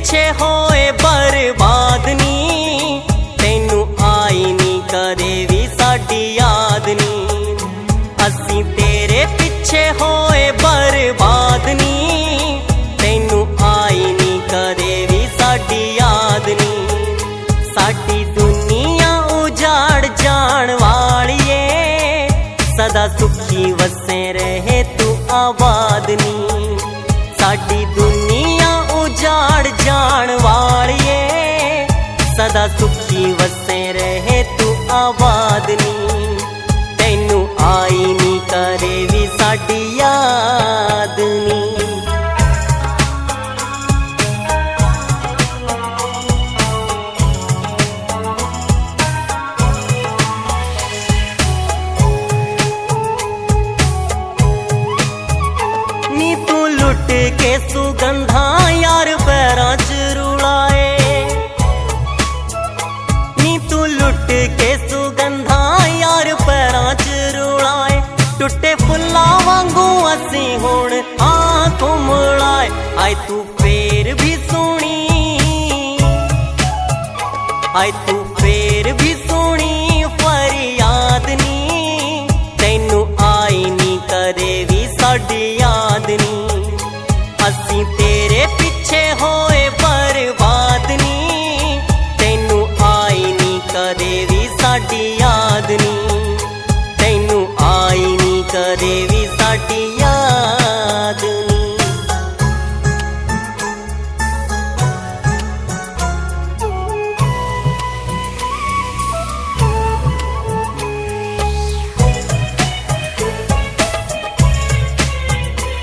पिछे होए बर्बाद नी, तैनू आई नी कदे भी साडी याद नी। असीं तेरे पिछे होए बर्बाद नी, तैनू आई नी कदे भी साडी याद नी। साडी दुनिया उजाड़ जाण वालिए, सदा सुखी वसे रहे तू आबाद नी। साडी दुनिया उजाड़ जाण वालिए, सदा सुखी वसे रहे तू आबाद नी। तैनू आई नी करे भी साडी याद नी। लुट के सुगंधा यार पैरां च रुलाए, नी तू लुट के सुगंधा यार पैरां च रुलाए। टुटे फुल्लां वांगू असीं हुण आंखों मुड़ाए। आए तू फेर भी सोहणी, आए तू फेर भी सोहणी फरियाद नी। तैनू आई नी कदे भी साडी याद नी। असीं तेरे पिछे होए बर्बाद नी, तैनू आई नी कदे भी साडी याद नी। तैनू आई नी कदे भी साडी